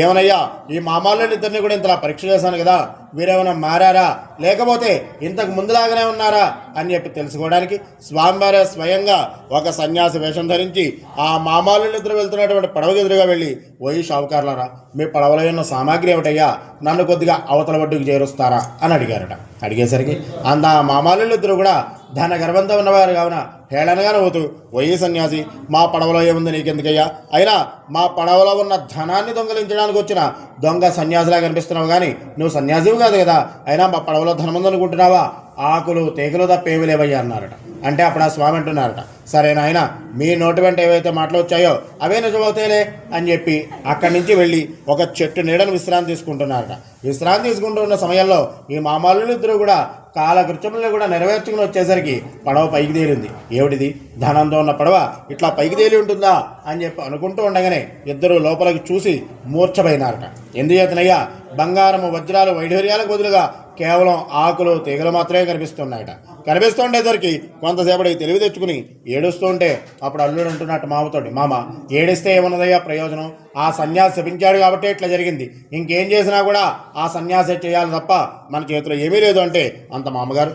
ఏమనయ్యా ఈ మామాళ్ళిద్దరిని కూడా ఇంతలా పరీక్ష చేశాను కదా, వీరేమైనా మారారా లేకపోతే ఇంతకు ముందులాగానే ఉన్నారా అని చెప్పి తెలుసుకోవడానికి స్వామివారే స్వయంగా ఒక సన్యాసి వేషం ధరించి ఆ మామాళ్ళిద్దరు వెళ్తున్నటువంటి పడవకి ఎదురుగా వెళ్ళి, ఓయి షావుకారులారా, మీ పడవలో ఉన్న సామాగ్రి ఏమిటయ్యా, నన్ను కొద్దిగా అవతల ఒడ్డుకు చేరుస్తారా అని అడిగారట. అడిగేసరికి ఆ మామాళ్ళిద్దరు కూడా ధన గర్వంతో ఉన్నవారు కావున హేళనగా నవ్వుతూ, ఓయి సన్యాసి, మా పడవలో ఏముంది నీకెందుకయ్యా, అయినా మా పడవలో ఉన్న ధనాన్ని దొంగలించడానికి వచ్చిన దొంగ సన్యాసిలా కనిపిస్తున్నావు కానీ నువ్వు సన్యాసివి కాదు కదా, అయినా మా పడవలో ధనం ఉందనుకుంటున్నావా, ఆకులు తెగులు తప్పేవి లేవయ్యా అన్నారట. అంటే అప్పుడు ఆ స్వామి అంటున్నారట, సరే నాయన, మీ నోటి వెంట ఏవైతే మాటలు వచ్చాయో అవే నిజమవుతాయిలే అని చెప్పి అక్కడి నుంచి వెళ్ళి ఒక చెట్టు నీడను విశ్రాంతి తీసుకుంటున్నారట. విశ్రాంతి తీసుకుంటున్న సమయంలో ఈ మామాళ్ళు ఇద్దరు కూడా కాలకృత్యములను కూడా నెరవేర్చుకుని వచ్చేసరికి పడవ పైకి తేలింది. ఏమిటిది, ధనంతో ఉన్న పడవ ఇట్లా పైకి తేలి ఉంటుందా అని చెప్పి అనుకుంటూ ఉండగానే ఇద్దరు లోపలికి చూసి మూర్ఛపోయినారట. ఎందుచేతనయ్యా, బంగారము వజ్రాలు వైఢూర్యాలకు బదులుగా కేవలం ఆకులు తీగలు మాత్రమే కనిపిస్తున్నాయట. కనిపిస్తుండేసరికి కొంతసేపటికి తెలివి తెచ్చుకుని ఏడుస్తూ ఉంటే అప్పుడు అల్లుడు అంటున్నట్టు మామతోటి, మామ ఏడిస్తే ఏమన్నదయ్యా ప్రయోజనం, ఆ సన్యాసి శపించాడు కాబట్టి ఇట్లా జరిగింది, ఇంకేం చేసినా కూడా ఆ సన్యాసి చేయాలి తప్ప మన చేతిలో ఏమీ లేదు అంటే అంత మామగారు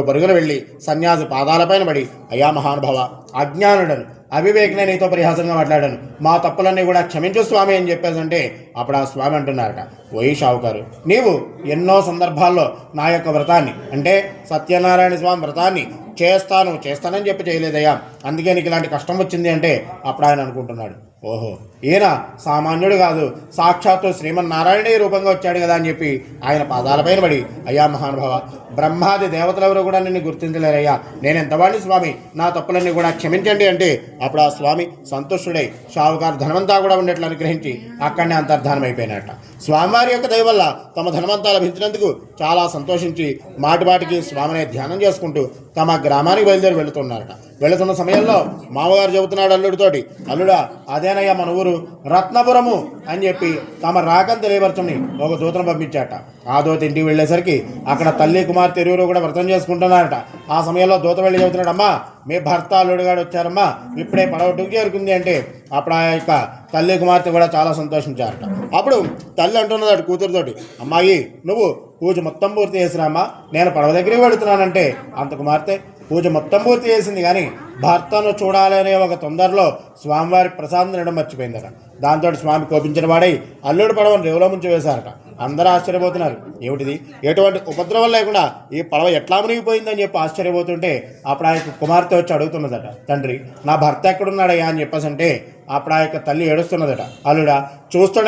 పరుగున వెళ్ళి సన్యాసి పాదాలపైన పడి, అయ్యా మహానుభావ, అజ్ఞానుడను అవివేకనే నీతో పరిహాసంగా మాట్లాడాను, మా తప్పులన్నీ కూడా క్షమించు స్వామి అని చెప్పేసంటే అప్పుడు ఆ స్వామి అంటున్నారట, ఓయి షావుకారు, నీవు ఎన్నో సందర్భాల్లో నా యొక్క వ్రతాన్ని అంటే సత్యనారాయణ స్వామి వ్రతాన్ని చేస్తానని చెప్పి చేయలేదయ్యా, అందుకే నీకు ఇలాంటి కష్టం వచ్చింది అంటే అప్పుడు ఆయన అనుకుంటున్నాడు, ఓహో, ఈయన సామాన్యుడు కాదు, సాక్షాత్తు శ్రీమన్నారాయణ రూపంగా వచ్చాడు కదా అని చెప్పి ఆయన పాదాలపైన పడి, అయ్యా మహానుభావ, బ్రహ్మాది దేవతలెవరు కూడా నిన్ను గుర్తించలేరయ్యా, నేను ఎంతవాడిని స్వామి, నా తప్పులన్నీ కూడా క్షమించండి అంటే అప్పుడు ఆ స్వామి సంతుష్టుడై షావుకారు ధనమంతా కూడా ఉండేట్లు అనుగ్రహించి అక్కడనే అంతర్ధానం అయిపోయినట్ట. స్వామివారి యొక్క దయ వల్ల తమ ధనమంతా లభించినందుకు చాలా సంతోషించి మాటిమాటికి స్వామిని ధ్యానం చేసుకుంటూ తమ గ్రామానికి బయలుదేరి వెళుతున్నారట. వెళుతున్న సమయంలో మామగారు చెబుతున్నాడు అల్లుడితోటి, అల్లుడా, అదేనయ్యా మన ఊరు రత్నపురము అని చెప్పి తమ రాకం తెలియపరచని ఒక దూతను పంపించాట. ఆ దూత ఇంటికి వెళ్ళేసరికి అక్కడ తల్లి కుమార్తె ఇరువురు కూడా వ్రతం చేసుకుంటున్నారట. ఆ సమయంలో దూత వెళ్ళి చెబుతున్నాడు, అమ్మా మీ భర్త అల్లుడుగాడు వచ్చారమ్మా, ఇప్పుడే పడవట్టుకు చేరుకుంది అంటే అప్పుడు ఆ యొక్క తల్లి కుమార్తె కూడా చాలా సంతోషించారట. అప్పుడు తల్లి అంటున్నదట కూతురుతోటి, అమ్మాయి నువ్వు పూజ మొత్తం పూర్తి చేసిరామ్మా, నేను పడవ దగ్గరికి వెళుతున్నానంటే అంత కుమార్తె పూజ మొత్తం పూర్తి చేసింది కానీ భర్తను చూడాలనే ఒక తొందరలో స్వామివారి ప్రసాదం తినడం మర్చిపోయిందట. దాంతో స్వామి కోపించిన వాడై అల్లుడు పడవను రేవులో ముంచి వేశారట. అందరూ ఆశ్చర్యపోతున్నారు, ఏమిటిది, ఎటువంటి ఉపద్రవం లేకుండా ఈ పడవ ఎట్లా మునిగిపోయిందని చెప్పి ఆశ్చర్యపోతుంటే అప్పుడు ఆ యొక్క కుమార్తె వచ్చి అడుగుతున్నదట, తండ్రి నా భర్త ఎక్కడున్నాడయ్యా అని చెప్పేసి అంటే అప్పుడు ఆ యొక్క తల్లి ఏడుస్తున్నదట, అల్లుడా చూస్తుండ